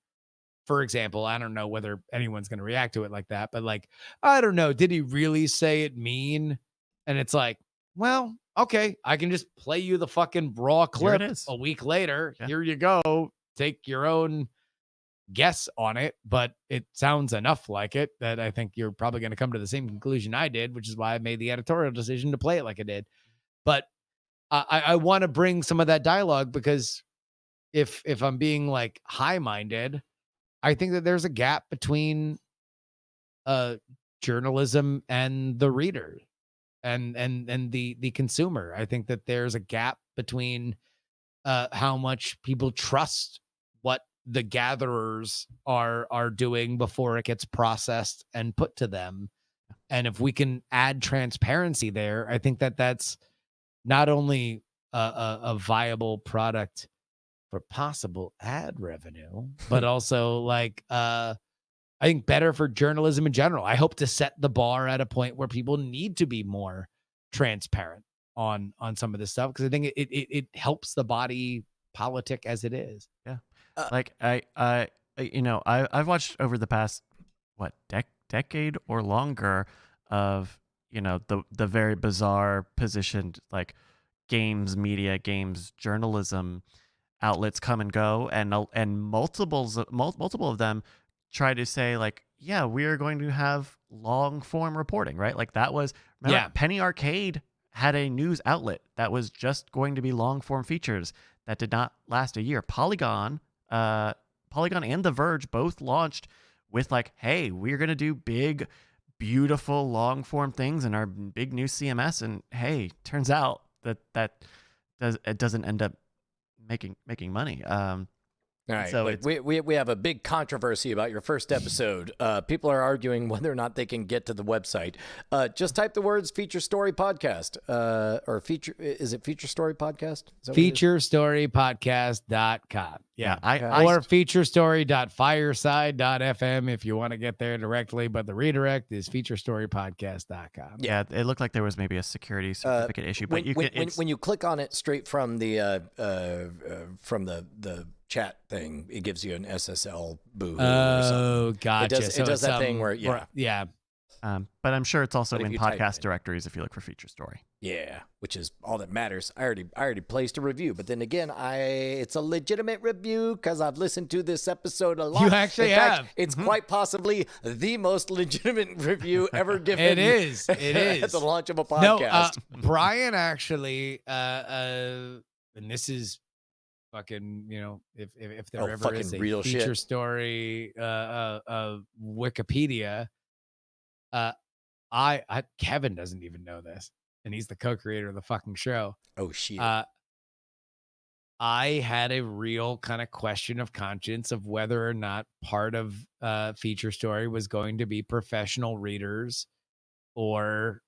for example, I don't know whether anyone's going to react to it like that, but like, I don't know, did he really say it mean? And it's like, well, okay, I can just play you the fucking raw clip a week later. Yeah. Here you go. Take your own guess on it, but it sounds enough like it that I think you're probably going to come to the same conclusion I did, which is why I made the editorial decision to play it like I did. But I want to bring some of that dialogue, because if I'm being like high-minded, I think that there's a gap between journalism and the reader and the consumer. I think that there's a gap between how much people trust what the gatherers are doing before it gets processed and put to them. And if we can add transparency there, I think that that's not only a viable product for possible ad revenue, but also like I think better for journalism in general. I hope to set the bar at a point where people need to be more transparent on some of this stuff, because I think it helps the body politic as it is. Yeah, like I've watched over the past decade or longer of the very bizarre positioned like games journalism outlets come and go, and multiple of them try to say like, yeah, we are going to have long form reporting, right? Like that was, remember, Penny Arcade had a news outlet that was just going to be long form features that did not last a year. Polygon and The Verge both launched with like, hey, we're going to do big, beautiful long form things in our big new CMS. And hey, turns out that doesn't end up making money. All right, so we have a big controversy about your first episode. People are arguing whether or not they can get to the website. Just type the words "feature story podcast" or feature. Is it feature story podcast? Featurestorypodcast.com. Yeah, or featurestory.fireside.fm if you want to get there directly. But the redirect is featurestorypodcast.com. Yeah, it looked like there was maybe a security certificate issue, but when you click on it straight from the chat thing, it gives you an SSL boohoo. Oh, gotcha. It does that thing where yeah. But I'm sure it's also in podcast directories if you look for feature story. Yeah, which is all that matters. I already placed a review, but then again, it's a legitimate review because I've listened to this episode a lot. You actually have. It's quite possibly the most legitimate review ever given. It is. At the launch of a podcast. No, Brian actually, and this is fucking, if there ever fucking is a real feature shit. story, Wikipedia, Kevin doesn't even know this, and he's the co-creator of the fucking show. Oh shit. I had a real kind of question of conscience of whether or not part of feature story was going to be professional readers or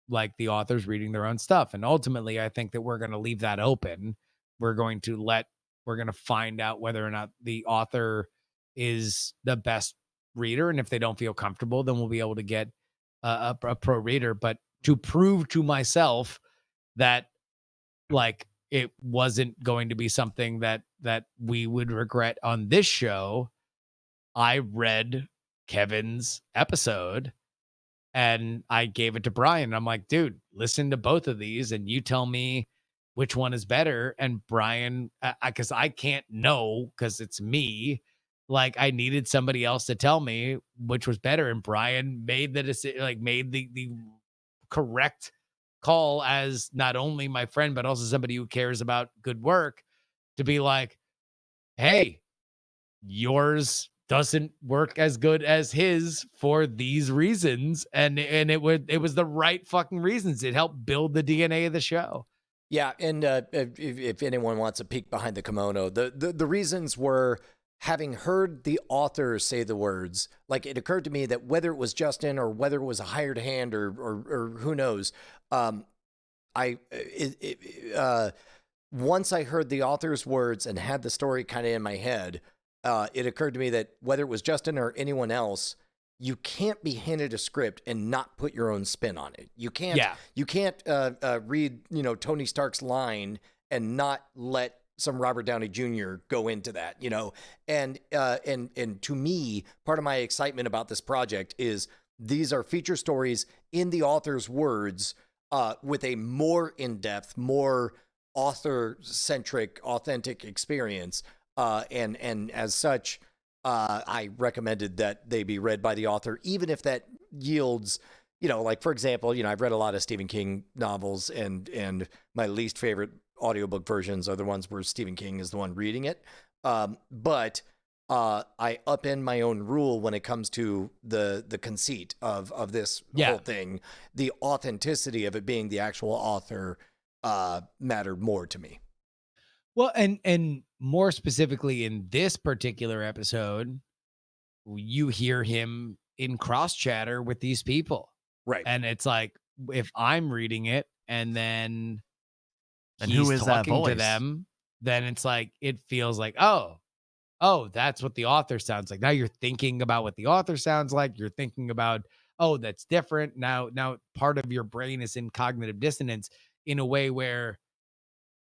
like the authors reading their own stuff. And ultimately, I think that we're going to leave that open. We're going to find out whether or not the author is the best reader. And if they don't feel comfortable, then we'll be able to get a pro reader. But to prove to myself that like it wasn't going to be something that we would regret on this show, I read Kevin's episode and I gave it to Brian. I'm like, dude, listen to both of these and you tell me which one is better. And Brian, because I can't know because it's me, like I needed somebody else to tell me which was better. And Brian made the decision, like made the correct call as not only my friend, but also somebody who cares about good work to be like, hey, yours doesn't work as good as his for these reasons. And it was the right fucking reasons. It helped build the DNA of the show. Yeah, and if anyone wants a peek behind the kimono, the reasons were having heard the author say the words. Like it occurred to me that whether it was Justin or whether it was a hired hand or who knows, once I heard the author's words and had the story kind of in my head, it occurred to me that whether it was Justin or anyone else, you can't be handed a script and not put your own spin on it. You can't. Yeah. You can't read Tony Stark's line and not let some Robert Downey Jr. go into that. And to me, part of my excitement about this project is these are feature stories in the author's words, with a more in-depth, more author-centric, authentic experience. And as such, I recommended that they be read by the author, even if that yields, like, for example, I've read a lot of Stephen King novels, and my least favorite audiobook versions are the ones where Stephen King is the one reading it. But I upend my own rule when it comes to the conceit of this whole thing. The authenticity of it being the actual author mattered more to me. Well, and more specifically in this particular episode, you hear him in cross chatter with these people. Right. And it's like, if I'm reading it and then he's who is that talking voice to them, then it's like, it feels like, oh, that's what the author sounds like. Now you're thinking about what the author sounds like. You're thinking about, oh, that's different. Now part of your brain is in cognitive dissonance in a way where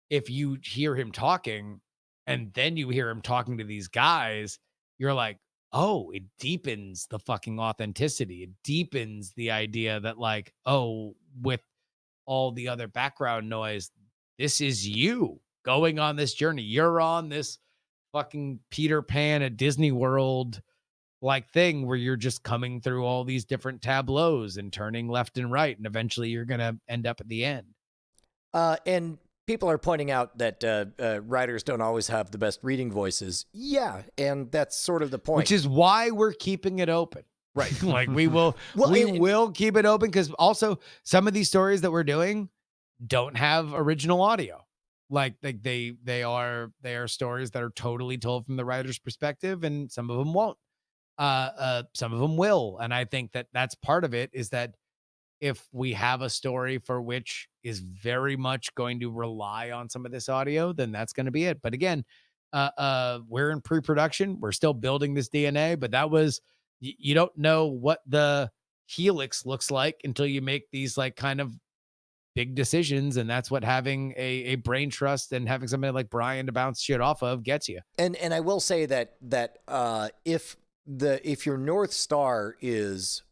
if you hear him talking and then you hear him talking to these guys, you're like, oh, it deepens the fucking authenticity. It deepens the idea that like, oh, with all the other background noise, this is you going on this journey. You're on this fucking Peter Pan at Disney World like thing where you're just coming through all these different tableaus and turning left and right. And eventually you're going to end up at the end. And people are pointing out that writers don't always have the best reading voices. Yeah, and that's sort of the point. Which is why we're keeping it open. Right. Like we will will keep it open because also some of these stories that we're doing don't have original audio. Like they are stories that are totally told from the writer's perspective, and some of them won't. Some of them will. And I think that that's part of it is that if we have a story for which is very much going to rely on some of this audio, then that's going to be it. But again, we're in pre-production. We're still building this DNA, but that was, you don't know what the helix looks like until you make these like kind of big decisions. And that's what having a brain trust and having somebody like Brian to bounce shit off of gets you. And I will say that if your North Star is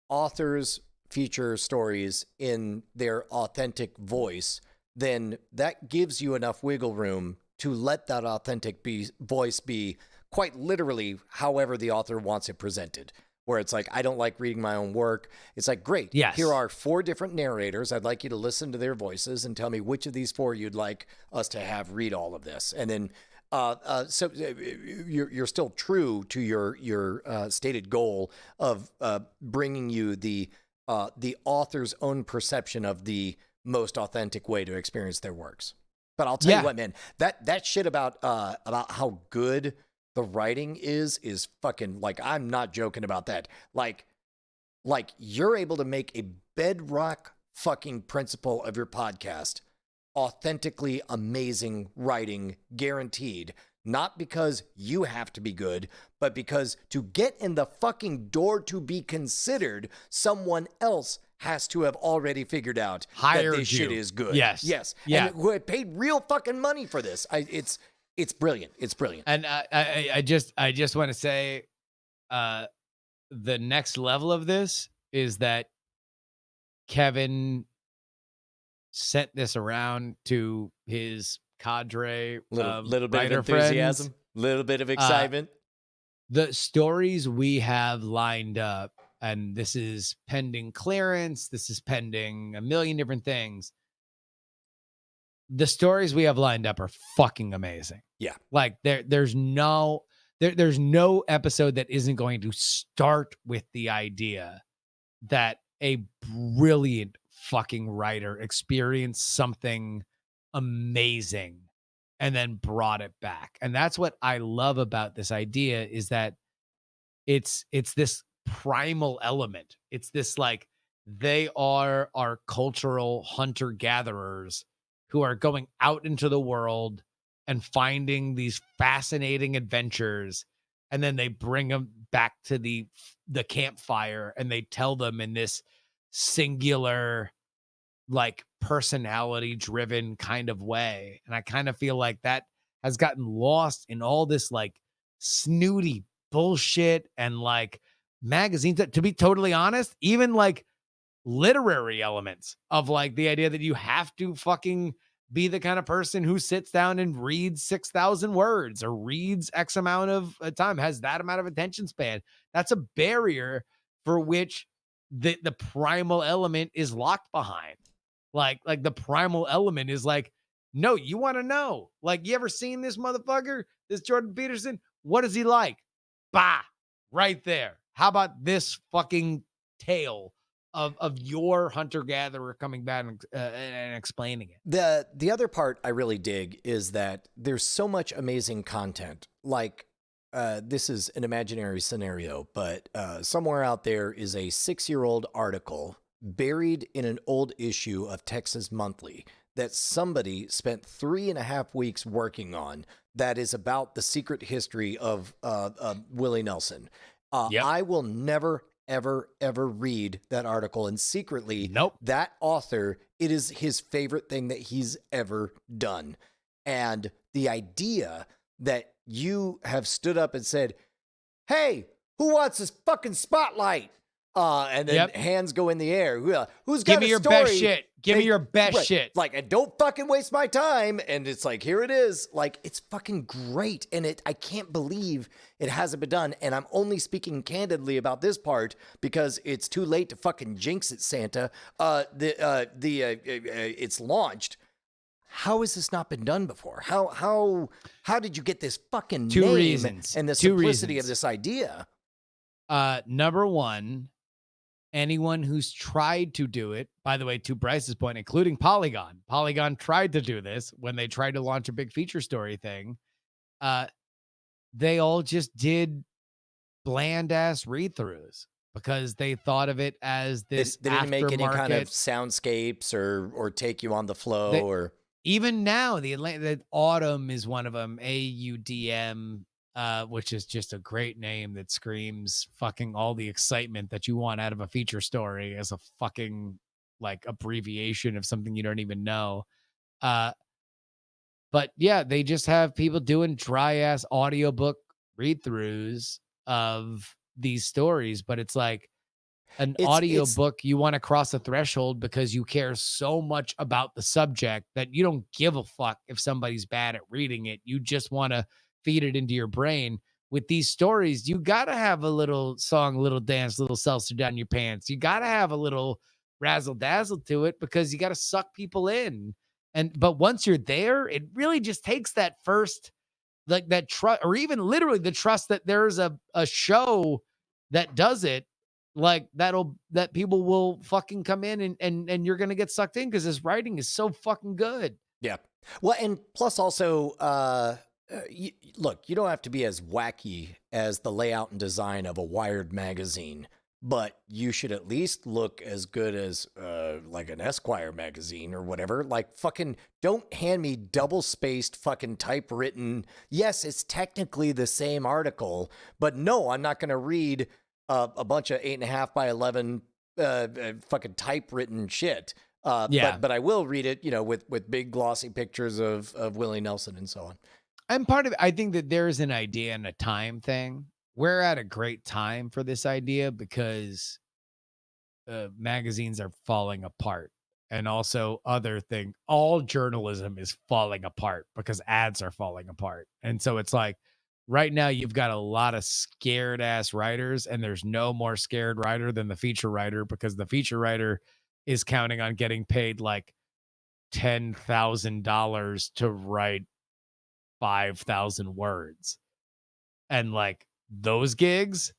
authors feature stories in their authentic voice, then that gives you enough wiggle room to let that authentic voice be quite literally however the author wants it presented. Where it's like, I don't like reading my own work. It's like, great. Yes. Here are 4 different narrators. I'd like you to listen to their voices and tell me which of these 4 you'd like us to have read all of this. And then So you're still true to your stated goal of bringing you the author's own perception of the most authentic way to experience their works. But I'll tell you what, man, that shit about how good the writing is fucking, like, I'm not joking about that. Like you're able to make a bedrock fucking principle of your podcast authentically amazing writing, guaranteed. Not because you have to be good, but because to get in the fucking door to be considered, someone else has to have already figured out that this shit is good. Yes. And who had paid real fucking money for this. It's brilliant. It's brilliant. And I just want to say, the next level of this is that Kevin sent this around to his cadre, little bit of enthusiasm, little bit of excitement. The stories we have lined up, and this is pending clearance, this is pending a million different things. The stories we have lined up are fucking amazing. Yeah. Like there's no episode that isn't going to start with the idea that a brilliant fucking writer experienced something amazing and then brought it back. And that's what I love about this idea, is that it's this primal element. It's this, like, they are our cultural hunter-gatherers who are going out into the world and finding these fascinating adventures, and then they bring them back to the campfire and they tell them in this singular, like, personality driven kind of way. And I kind of feel like that has gotten lost in all this, like, snooty bullshit and, like, magazines that, to be totally honest, even, like, literary elements of, like, the idea that you have to fucking be the kind of person who sits down and reads 6,000 words or reads X amount of time, has that amount of attention span. That's a barrier for which the primal element is locked behind. Like the primal element is like, no, you want to know. Like, you ever seen this motherfucker, this Jordan Peterson? What is he like? Bah, right there. How about this fucking tale of your hunter-gatherer coming back and explaining it? The other part I really dig is that there's so much amazing content. Like, this is an imaginary scenario, but somewhere out there is a 6-year-old article buried in an old issue of Texas Monthly that somebody spent 3.5 weeks working on, that is about the secret history of Willie Nelson. I will never, ever, ever read that article. And secretly, that author, it is his favorite thing that he's ever done. And the idea that you have stood up and said, hey, who wants this fucking spotlight? And then hands go in the air. Who's got Give me your story? best shit. Give me your best shit. Like, and don't fucking waste my time. And it's like, here it is. Like, it's fucking great. And I can't believe it hasn't been done. And I'm only speaking candidly about this part because it's too late to fucking jinx it, Santa. It's launched. How has this not been done before? How did you get this fucking Two name reasons. and the Two simplicity reasons. of this idea? Number one, anyone who's tried to do it, by the way, to Bryce's point, including Polygon. Polygon tried to do this when they tried to launch a big feature story thing. They all just did bland ass read-throughs because they thought of it as this. They didn't make any kind of aftermarket- soundscapes or take you on the flow or. Even now, the Autumn is one of them. AUDM. Which is just a great name that screams fucking all the excitement that you want out of a feature story as a fucking, like, abbreviation of something you don't even know. But yeah, they just have people doing dry ass audiobook read-throughs of these stories, but it's like an audiobook, you want to cross a threshold because you care so much about the subject that you don't give a fuck if somebody's bad at reading it. You just want to feed it into your brain. With these stories, you got to have a little song, a little dance, a little seltzer down your pants. You got to have a little razzle dazzle to it because you got to suck people in. But once you're there, it really just takes that first like that trust, or even literally the trust that there's a show that does it, like that people will fucking come in and you're gonna get sucked in because his writing is so fucking good. Yeah. Well, and plus also, look, you don't have to be as wacky as the layout and design of a Wired magazine, but you should at least look as good as like an Esquire magazine or whatever. Like, fucking don't hand me double spaced fucking typewritten. Yes, it's technically the same article, but no, I'm not going to read a bunch of 8.5 by 11 fucking typewritten shit. But I will read it, with big glossy pictures of Willie Nelson and so on. And part of it, I think that there's an idea and a time thing. We're at a great time for this idea because magazines are falling apart. And also other thing, all journalism is falling apart because ads are falling apart. And so it's like right now you've got a lot of scared ass writers, and there's no more scared writer than the feature writer, because the feature writer is counting on getting paid like $10,000 to write 5,000 words. And like those gigs,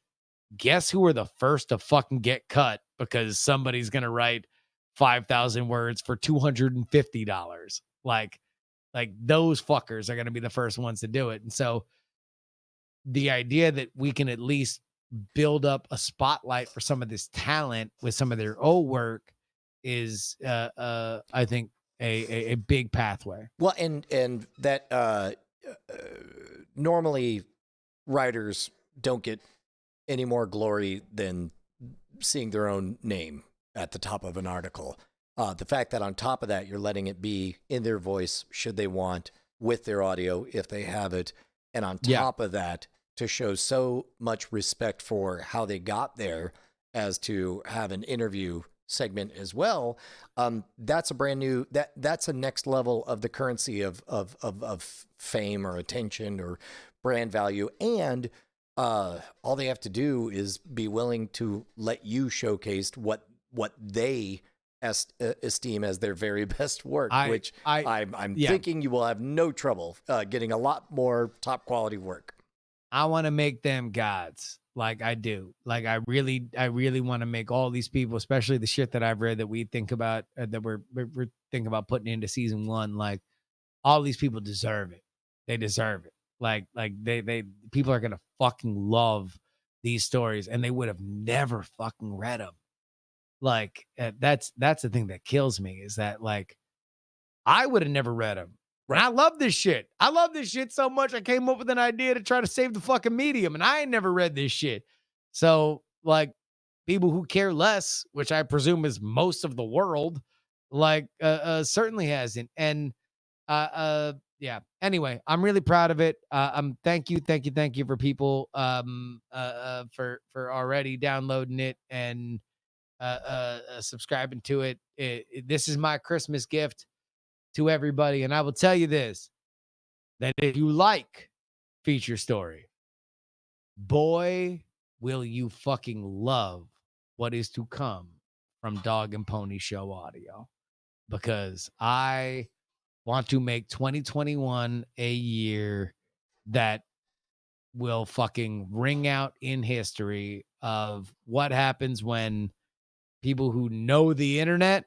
guess who are the first to fucking get cut because somebody's going to write 5,000 words for $250. Like those fuckers are going to be the first ones to do it. And so the idea that we can at least build up a spotlight for some of this talent with some of their own work is, I think, a big pathway. Well, and that normally writers don't get any more glory than seeing their own name at the top of an article. The fact that on top of that, you're letting it be in their voice, should they want, with their audio, if they have it. And on top of that, to show so much respect for how they got there as to have an interview segment as well. That's a brand new, that's a next level of the currency of fame or attention or brand value. And all they have to do is be willing to let you showcase what they esteem as their very best work, which I'm thinking you will have no trouble getting a lot more top quality work. I want to make them gods. Like I do. Like I really want to make all these people, especially the shit that I've read that we think about, that we're thinking about putting into season 1. Like all these people deserve it. They deserve it. Like they people are gonna fucking love these stories, and they would have never fucking read them. Like that's the thing that kills me, is that like I would have never read them. Right. I love this shit. I love this shit so much. I came up with an idea to try to save the fucking medium, and I ain't never read this shit. So like people who care less, which I presume is most of the world, like certainly hasn't. And yeah. Anyway, I'm really proud of it. Thank you for people for already downloading it and subscribing to it. This is my Christmas gift to everybody, and I will tell you this: that if you like Feature Story, boy, will you fucking love what is to come from Dog and Pony Show Audio, because I want to make 2021 a year that will fucking ring out in history of what happens when people who know the internet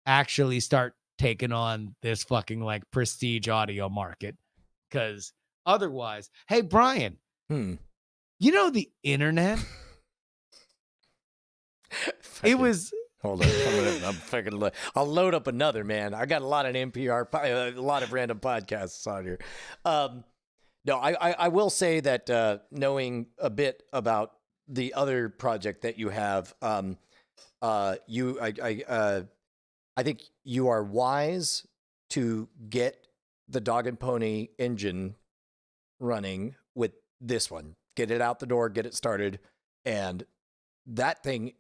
actually start taking on this fucking like prestige audio market. Because otherwise, hey, Brian, you know, the internet, it was... Hold on, I'll load up another, man. I got a lot of NPR, a lot of random podcasts on here. No, I will say that knowing a bit about the other project that you have, I think you are wise to get the Dog and Pony engine running with this one. Get it out the door, get it started, and that thing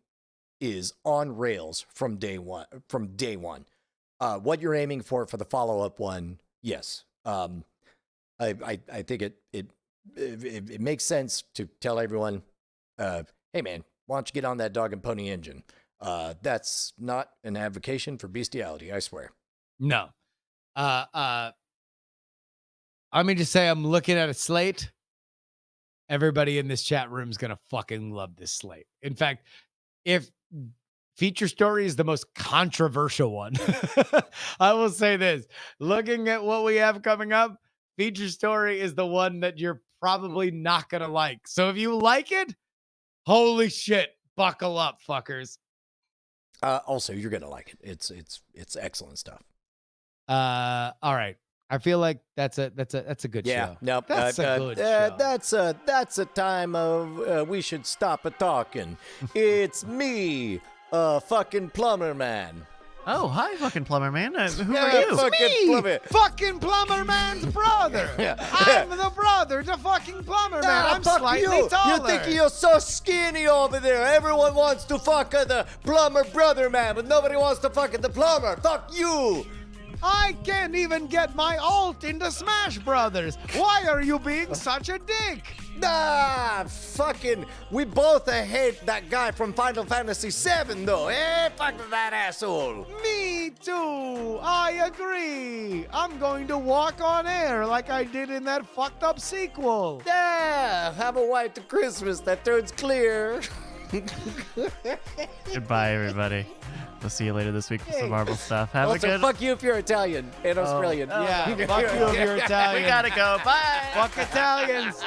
is on rails from day one. What you're aiming for the follow-up one, yes. I think it makes sense to tell everyone, hey man, why don't you get on that Dog and Pony engine? That's not an advocation for bestiality, I swear. No. I'm going to just say I'm looking at a slate. Everybody in this chat room is going to fucking love this slate. In fact, if feature story is the most controversial one, I will say this. Looking at what we have coming up, feature story is the one that you're probably not going to like. So if you like it, holy shit, buckle up, fuckers. Also, you're going to like it. It's excellent stuff. All right. I feel like that's a good show. Nope. That's a good show. That's a time of we should stop a talking. It's me, fucking plumber man. Oh, hi, fucking plumber man. Who Yeah, are you? fucking plumber. Fucking plumber man's brother. I'm the brother to fucking plumber man. I'm fuck slightly you. taller. You think you're so skinny over there. Everyone wants to fuck the plumber brother man, but nobody wants to fuck the plumber. Fuck you. I can't even get my alt into Smash Brothers. Why are you being such a dick? Nah, fucking, we both hate that guy from Final Fantasy VII, though. Fuck that asshole. Me too. I agree. I'm going to walk on air like I did in that fucked up sequel. Yeah, have a white Christmas that turns clear. Goodbye, everybody. We'll see you later this week with some Marvel stuff. Have Also, a good. fuck you if you're Italian and Australian. Yeah, fuck you if you're Italian. We gotta go. Bye. Fuck Italians.